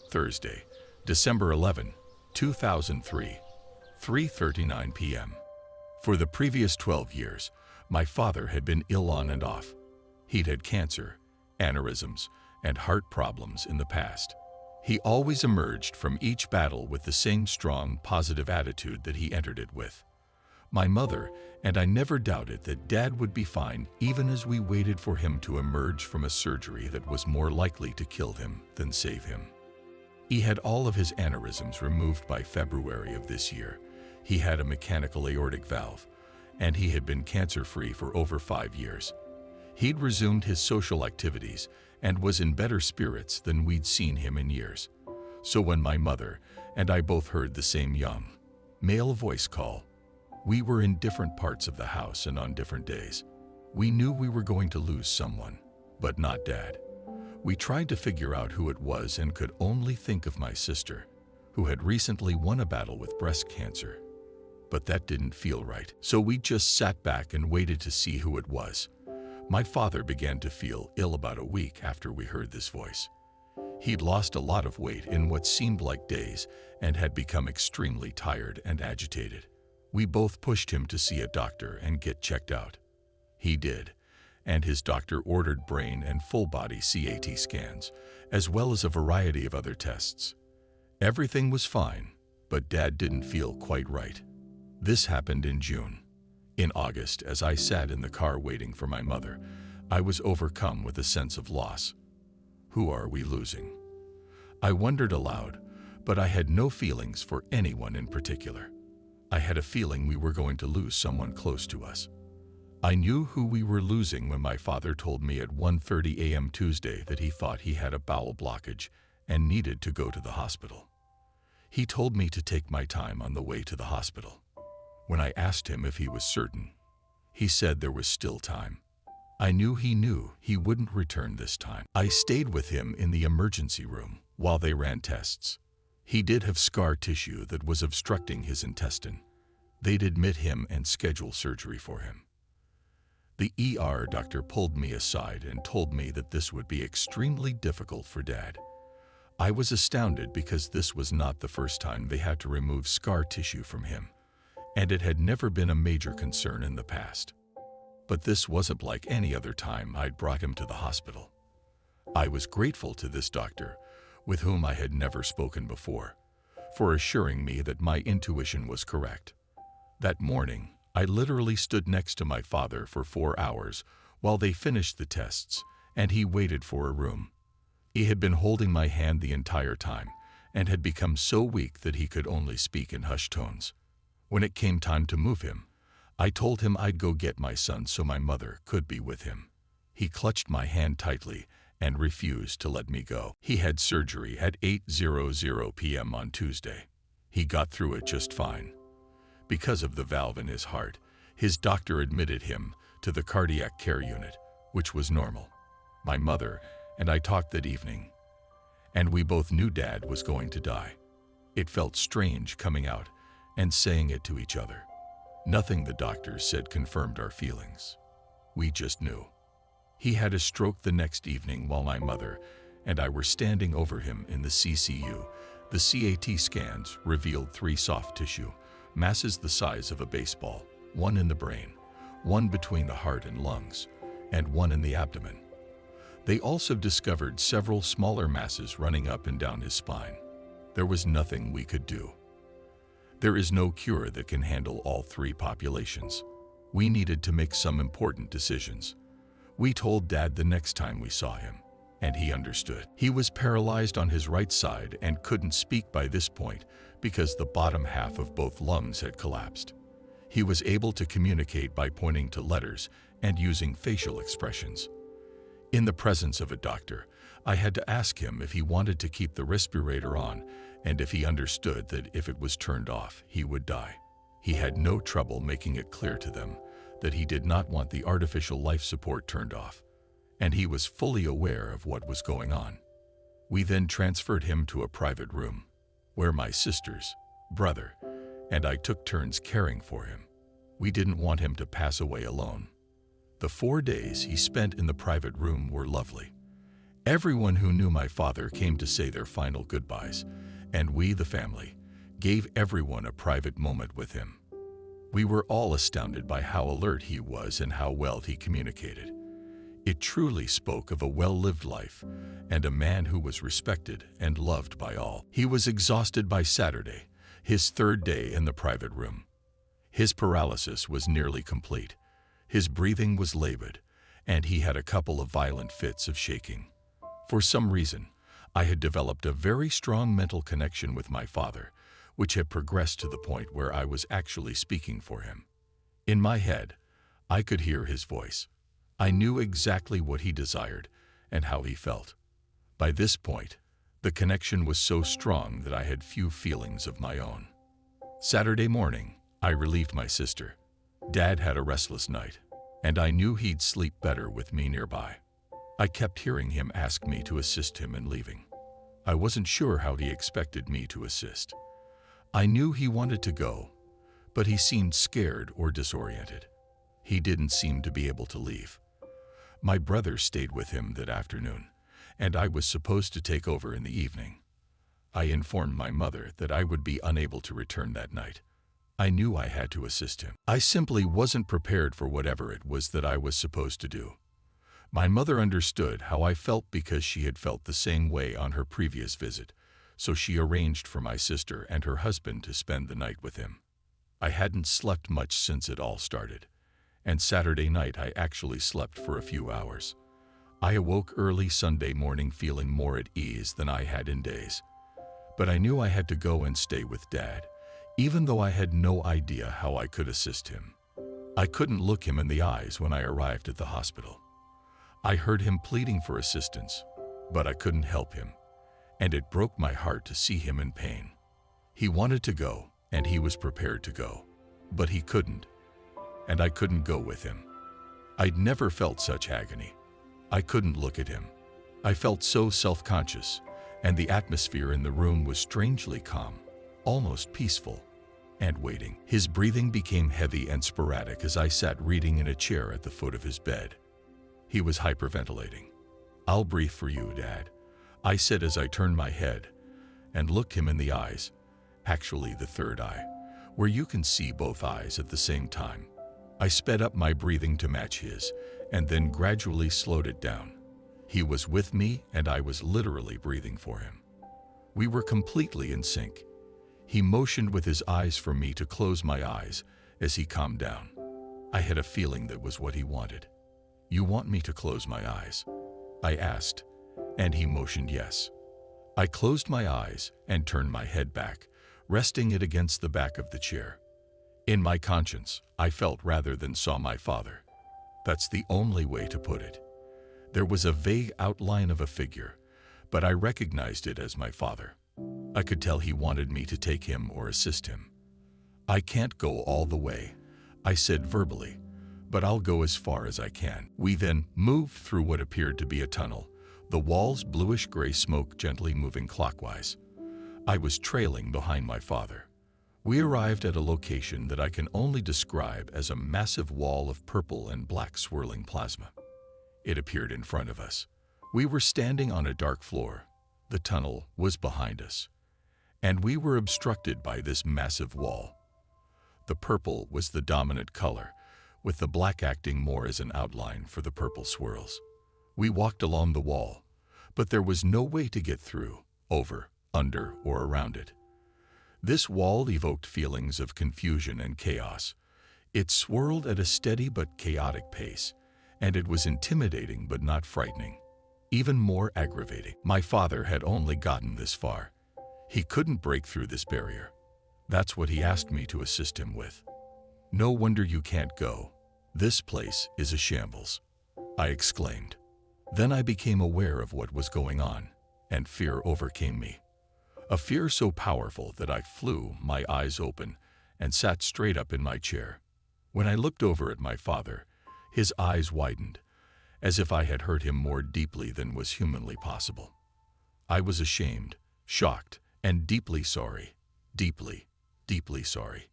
Thursday, December 11, 2003, 3:39 p.m. For the previous 12 years, my father had been ill on and off. He'd had cancer, aneurysms, and heart problems in the past. He always emerged from each battle with the same strong, positive attitude that he entered it with. My mother and I never doubted that Dad would be fine, even as we waited for him to emerge from a surgery that was more likely to kill him than save him. He had all of his aneurysms removed by February of this year. He had a mechanical aortic valve, and he had been cancer-free for over 5 years. He'd resumed his social activities and was in better spirits than we'd seen him in years. So when my mother and I both heard the same young, male voice call, we were in different parts of the house and on different days. We knew we were going to lose someone, but not Dad. We tried to figure out who it was and could only think of my sister, who had recently won a battle with breast cancer. But that didn't feel right, so we just sat back and waited to see who it was. My father began to feel ill about a week after we heard this voice. He'd lost a lot of weight in what seemed like days and had become extremely tired and agitated. We both pushed him to see a doctor and get checked out. He did, and his doctor ordered brain and full-body CAT scans, as well as a variety of other tests. Everything was fine, but Dad didn't feel quite right. This happened in June. In August, as I sat in the car waiting for my mother, I was overcome with a sense of loss. Who are we losing? I wondered aloud, but I had no feelings for anyone in particular. I had a feeling we were going to lose someone close to us. I knew who we were losing when my father told me at 1:30 a.m. Tuesday that he thought he had a bowel blockage and needed to go to the hospital. He told me to take my time on the way to the hospital. When I asked him if he was certain, he said there was still time. I knew he wouldn't return this time. I stayed with him in the emergency room while they ran tests. He did have scar tissue that was obstructing his intestine. They'd admit him and schedule surgery for him. The ER doctor pulled me aside and told me that this would be extremely difficult for Dad. I was astounded because this was not the first time they had to remove scar tissue from him, and it had never been a major concern in the past. But this wasn't like any other time I'd brought him to the hospital. I was grateful to this doctor, with whom I had never spoken before, for assuring me that my intuition was correct. That morning, I literally stood next to my father for 4 hours while they finished the tests, and he waited for a room. He had been holding my hand the entire time and had become so weak that he could only speak in hushed tones. When it came time to move him, I told him I'd go get my son so my mother could be with him. He clutched my hand tightly and refused to let me go. He had surgery at 8:00 p.m. on Tuesday. He got through it just fine. Because of the valve in his heart, his doctor admitted him to the cardiac care unit, which was normal. My mother and I talked that evening, and we both knew Dad was going to die. It felt strange coming out and saying it to each other. Nothing the doctors said confirmed our feelings. We just knew. He had a stroke the next evening while my mother and I were standing over him in the CCU. The CAT scans revealed 3 soft tissue masses the size of a baseball, 1 in the brain, 1 between the heart and lungs, and 1 in the abdomen. They also discovered several smaller masses running up and down his spine. There was nothing we could do. There is no cure that can handle all 3 populations. We needed to make some important decisions. We told Dad the next time we saw him, and he understood. He was paralyzed on his right side and couldn't speak by this point because the bottom half of both lungs had collapsed. He was able to communicate by pointing to letters and using facial expressions. In the presence of a doctor, I had to ask him if he wanted to keep the respirator on and if he understood that if it was turned off, he would die. He had no trouble making it clear to them that he did not want the artificial life support turned off, and he was fully aware of what was going on. We then transferred him to a private room, where my sisters, brother, and I took turns caring for him. We didn't want him to pass away alone. The 4 days he spent in the private room were lovely. Everyone who knew my father came to say their final goodbyes, and we, the family, gave everyone a private moment with him. We were all astounded by how alert he was and how well he communicated. It truly spoke of a well-lived life and a man who was respected and loved by all. He was exhausted by Saturday, his third day in the private room. His paralysis was nearly complete. His breathing was labored, and he had a couple of violent fits of shaking. For some reason, I had developed a very strong mental connection with my father, which had progressed to the point where I was actually speaking for him. In my head, I could hear his voice. I knew exactly what he desired and how he felt. By this point, the connection was so strong that I had few feelings of my own. Saturday morning, I relieved my sister. Dad had a restless night, and I knew he'd sleep better with me nearby. I kept hearing him ask me to assist him in leaving. I wasn't sure how he expected me to assist. I knew he wanted to go, but he seemed scared or disoriented. He didn't seem to be able to leave. My brother stayed with him that afternoon, and I was supposed to take over in the evening. I informed my mother that I would be unable to return that night. I knew I had to assist him. I simply wasn't prepared for whatever it was that I was supposed to do. My mother understood how I felt because she had felt the same way on her previous visit, so she arranged for my sister and her husband to spend the night with him. I hadn't slept much since it all started, and Saturday night I actually slept for a few hours. I awoke early Sunday morning feeling more at ease than I had in days. But I knew I had to go and stay with Dad, even though I had no idea how I could assist him. I couldn't look him in the eyes when I arrived at the hospital. I heard him pleading for assistance, but I couldn't help him, and it broke my heart to see him in pain. He wanted to go, and he was prepared to go, but he couldn't, and I couldn't go with him. I'd never felt such agony. I couldn't look at him. I felt so self-conscious, and the atmosphere in the room was strangely calm, almost peaceful, and waiting. His breathing became heavy and sporadic as I sat reading in a chair at the foot of his bed. He was hyperventilating. "I'll breathe for you, Dad," I said as I turned my head and looked him in the eyes, actually the third eye, where you can see both eyes at the same time. I sped up my breathing to match his, and then gradually slowed it down. He was with me, and I was literally breathing for him. We were completely in sync. He motioned with his eyes for me to close my eyes as he calmed down. I had a feeling that was what he wanted. "You want me to close my eyes?" I asked, and he motioned yes. I closed my eyes and turned my head back, resting it against the back of the chair. In my conscience, I felt rather than saw my father. That's the only way to put it. There was a vague outline of a figure, but I recognized it as my father. I could tell he wanted me to take him or assist him. "I can't go all the way," I said verbally, "but I'll go as far as I can." We then moved through what appeared to be a tunnel, the walls bluish-gray smoke gently moving clockwise. I was trailing behind my father. We arrived at a location that I can only describe as a massive wall of purple and black swirling plasma. It appeared in front of us. We were standing on a dark floor. The tunnel was behind us, and we were obstructed by this massive wall. The purple was the dominant color, with the black acting more as an outline for the purple swirls. We walked along the wall, but there was no way to get through, over, under, or around it. This wall evoked feelings of confusion and chaos. It swirled at a steady but chaotic pace, and it was intimidating but not frightening. Even more aggravating, my father had only gotten this far. He couldn't break through this barrier. That's what he asked me to assist him with. "No wonder you can't go. This place is a shambles," I exclaimed. Then I became aware of what was going on, and fear overcame me. A fear so powerful that I flew, my eyes open, and sat straight up in my chair. When I looked over at my father, his eyes widened, as if I had hurt him more deeply than was humanly possible. I was ashamed, shocked, and deeply sorry. Deeply, deeply sorry.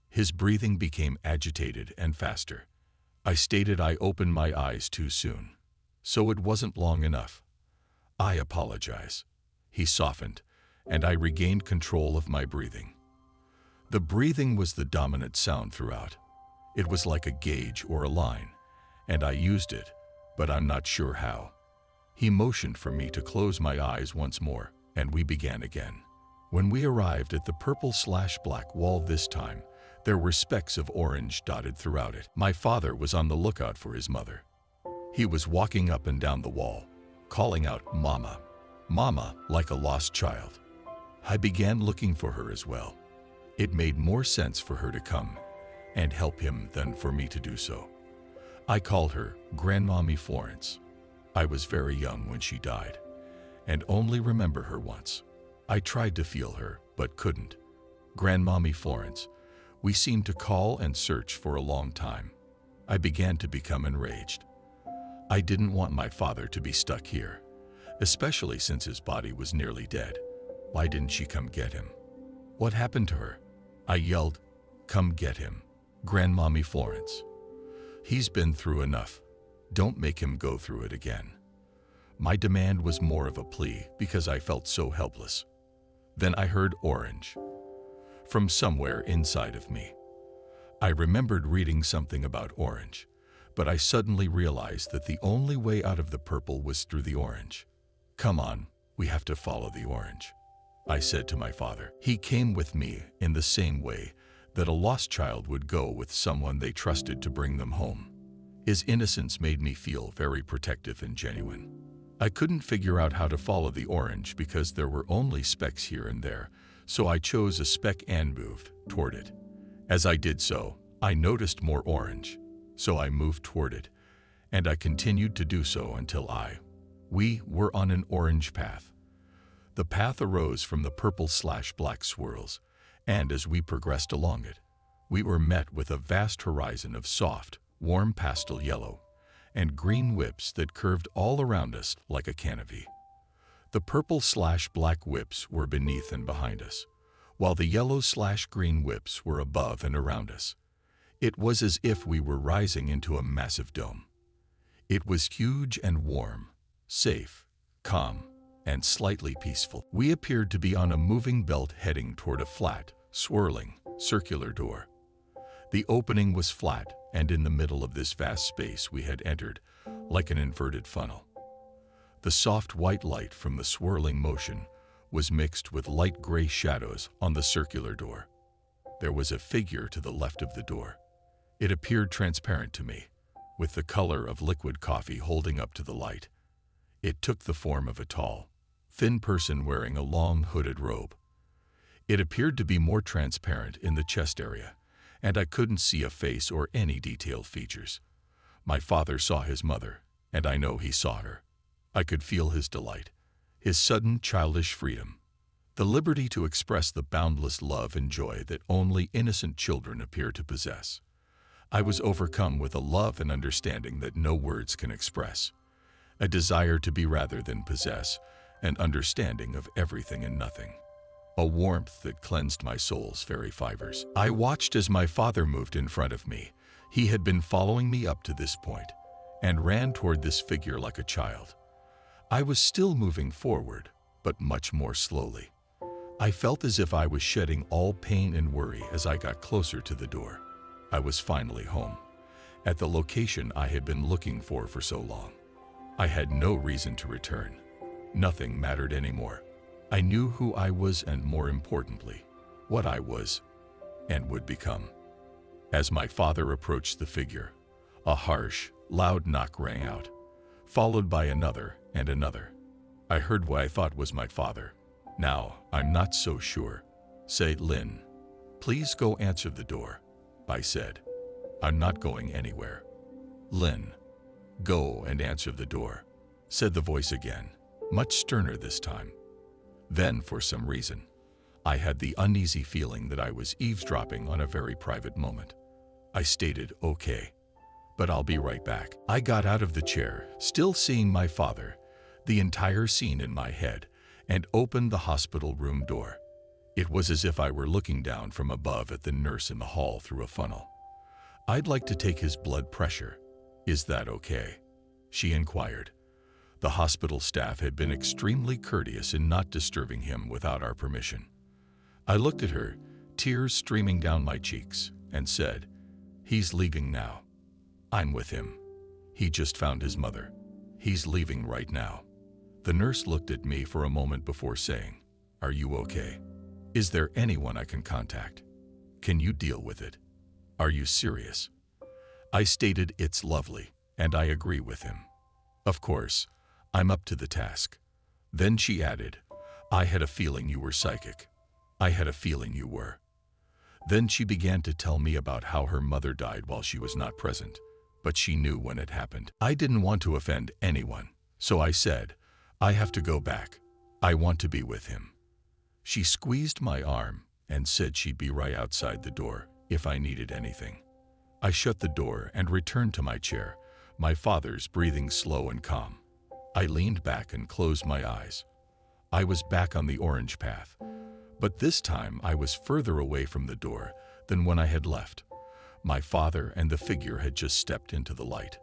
His breathing became agitated and faster. I stated I opened my eyes too soon. So it wasn't long enough. I apologize. He softened, and I regained control of my breathing. The breathing was the dominant sound throughout. It was like a gauge or a line, and I used it, but I'm not sure how. He motioned for me to close my eyes once more, and we began again. When we arrived at the purple/black wall this time, there were specks of orange dotted throughout it. My father was on the lookout for his mother. He was walking up and down the wall, calling out, "Mama, Mama," like a lost child. I began looking for her as well. It made more sense for her to come and help him than for me to do so. I called her Grandmommy Florence. I was very young when she died, and only remember her once. I tried to feel her, but couldn't. Grandmommy Florence. We seemed to call and search for a long time. I began to become enraged. I didn't want my father to be stuck here, especially since his body was nearly dead. Why didn't she come get him? What happened to her? I yelled, "Come get him, Grandmommy Florence. He's been through enough. Don't make him go through it again." My demand was more of a plea because I felt so helpless. Then I heard orange from somewhere inside of me. I remembered reading something about orange, but I suddenly realized that the only way out of the purple was through the orange. "Come on, we have to follow the orange," I said to my father. He came with me in the same way that a lost child would go with someone they trusted to bring them home. His innocence made me feel very protective and genuine. I couldn't figure out how to follow the orange because there were only specks here and there, so I chose a speck and moved toward it. As I did so, I noticed more orange, so I moved toward it, and I continued to do so until we were on an orange path. The path arose from the purple/black swirls, and as we progressed along it, we were met with a vast horizon of soft, warm pastel yellow and green whips that curved all around us like a canopy. The purple/black whips were beneath and behind us, while the yellow/green whips were above and around us. It was as if we were rising into a massive dome. It was huge and warm, safe, calm, and slightly peaceful. We appeared to be on a moving belt heading toward a flat, swirling, circular door. The opening was flat, and in the middle of this vast space we had entered, like an inverted funnel. The soft white light from the swirling motion was mixed with light gray shadows on the circular door. There was a figure to the left of the door. It appeared transparent to me, with the color of liquid coffee holding up to the light. It took the form of a tall, thin person wearing a long hooded robe. It appeared to be more transparent in the chest area, and I couldn't see a face or any detailed features. My father saw his mother, and I know he saw her. I could feel his delight, his sudden childish freedom, the liberty to express the boundless love and joy that only innocent children appear to possess. I was overcome with a love and understanding that no words can express, a desire to be rather than possess, an understanding of everything and nothing, a warmth that cleansed my soul's very fibers. I watched as my father moved in front of me. He had been following me up to this point and ran toward this figure like a child. I was still moving forward, but much more slowly. I felt as if I was shedding all pain and worry as I got closer to the door. I was finally home, at the location I had been looking for so long. I had no reason to return. Nothing mattered anymore. I knew who I was and, more importantly, what I was and would become. As my father approached the figure, a harsh, loud knock rang out, followed by another and another. I heard what I thought was my father. "Now, I'm not so sure. Say, Lynn, please go answer the door," I said. "I'm not going anywhere." "Lynn, go and answer the door," said the voice again, much sterner this time. Then, for some reason, I had the uneasy feeling that I was eavesdropping on a very private moment. I stated, "Okay, but I'll be right back." I got out of the chair, still seeing my father, the entire scene in my head, and opened the hospital room door. It was as if I were looking down from above at the nurse in the hall through a funnel. "I'd like to take his blood pressure. Is that okay?" she inquired. The hospital staff had been extremely courteous in not disturbing him without our permission. I looked at her, tears streaming down my cheeks, and said, "He's leaving now. I'm with him. He just found his mother. He's leaving right now." The nurse looked at me for a moment before saying, "Are you okay? Is there anyone I can contact? Can you deal with it? Are you serious?" I stated it's lovely, and I agree with him. Of course, I'm up to the task. Then she added, "I had a feeling you were psychic. I had a feeling you were." Then she began to tell me about how her mother died while she was not present, but she knew when it happened. I didn't want to offend anyone, so I said, "I have to go back. I want to be with him." She squeezed my arm and said she'd be right outside the door if I needed anything. I shut the door and returned to my chair, my father's breathing slow and calm. I leaned back and closed my eyes. I was back on the orange path, but this time I was further away from the door than when I had left. My father and the figure had just stepped into the light.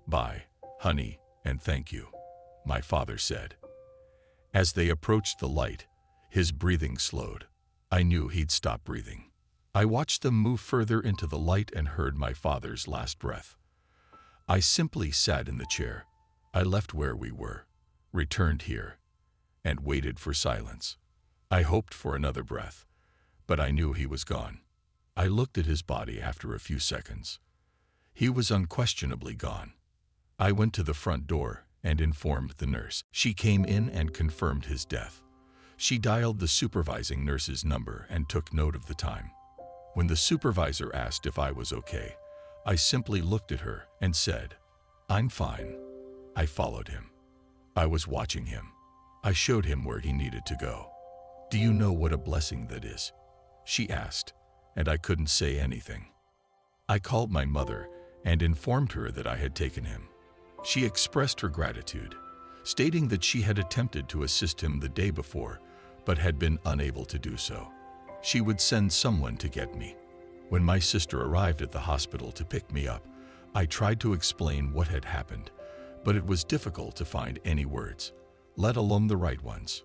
"Bye, honey, and thank you," my father said. As they approached the light, his breathing slowed. I knew he'd stop breathing. I watched them move further into the light and heard my father's last breath. I simply sat in the chair. I left where we were, returned here, and waited for silence. I hoped for another breath, but I knew he was gone. I looked at his body after a few seconds. He was unquestionably gone. I went to the front door and informed the nurse. She came in and confirmed his death. She dialed the supervising nurse's number and took note of the time. When the supervisor asked if I was okay, I simply looked at her and said, "I'm fine." I followed him. I was watching him. I showed him where he needed to go. "Do you know what a blessing that is?" she asked, and I couldn't say anything. I called my mother and informed her that I had taken him. She expressed her gratitude, stating that she had attempted to assist him the day before, but had been unable to do so. She would send someone to get me. When my sister arrived at the hospital to pick me up, I tried to explain what had happened, but it was difficult to find any words, let alone the right ones.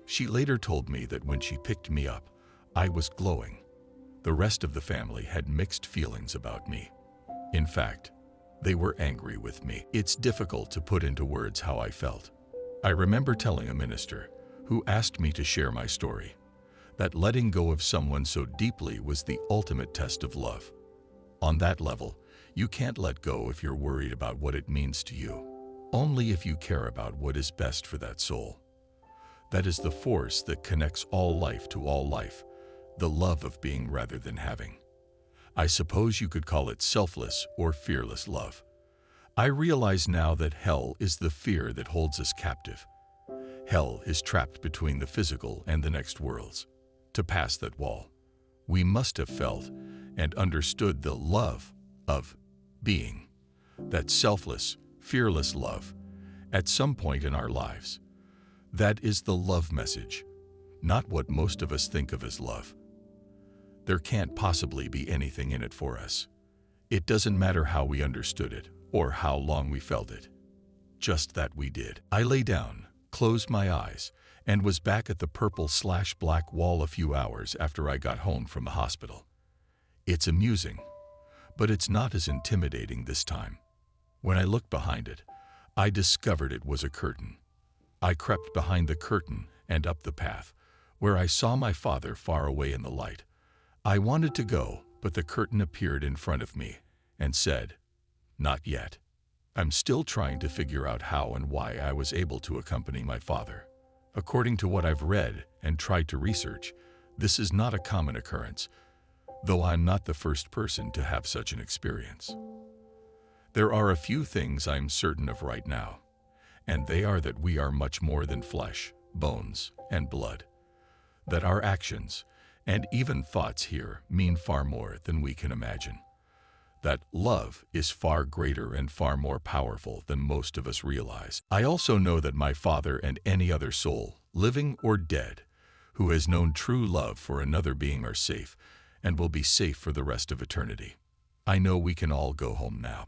She later told me that when she picked me up, I was glowing. The rest of the family had mixed feelings about me. In fact, they were angry with me. It's difficult to put into words how I felt. I remember telling a minister, who asked me to share my story, that letting go of someone so deeply was the ultimate test of love. On that level, you can't let go if you're worried about what it means to you, only if you care about what is best for that soul. That is the force that connects all life to all life, the love of being rather than having. I suppose you could call it selfless or fearless love. I realize now that hell is the fear that holds us captive. Hell is trapped between the physical and the next worlds. To pass that wall, we must have felt and understood the love of being, that selfless, fearless love, at some point in our lives. That is the love message, not what most of us think of as love. There can't possibly be anything in it for us. It doesn't matter how we understood it or how long we felt it. Just that we did. I lay down, closed my eyes, and was back at the purple/black wall a few hours after I got home from the hospital. It's amusing, but it's not as intimidating this time. When I looked behind it, I discovered it was a curtain. I crept behind the curtain and up the path, where I saw my father far away in the light. I wanted to go, but the curtain appeared in front of me and said, "Not yet." I'm still trying to figure out how and why I was able to accompany my father. According to what I've read and tried to research, this is not a common occurrence, though I'm not the first person to have such an experience. There are a few things I'm certain of right now, and they are that we are much more than flesh, bones, and blood. That our actions, and even thoughts here, mean far more than we can imagine. That love is far greater and far more powerful than most of us realize. I also know that my father and any other soul, living or dead, who has known true love for another being are safe and will be safe for the rest of eternity. I know we can all go home now.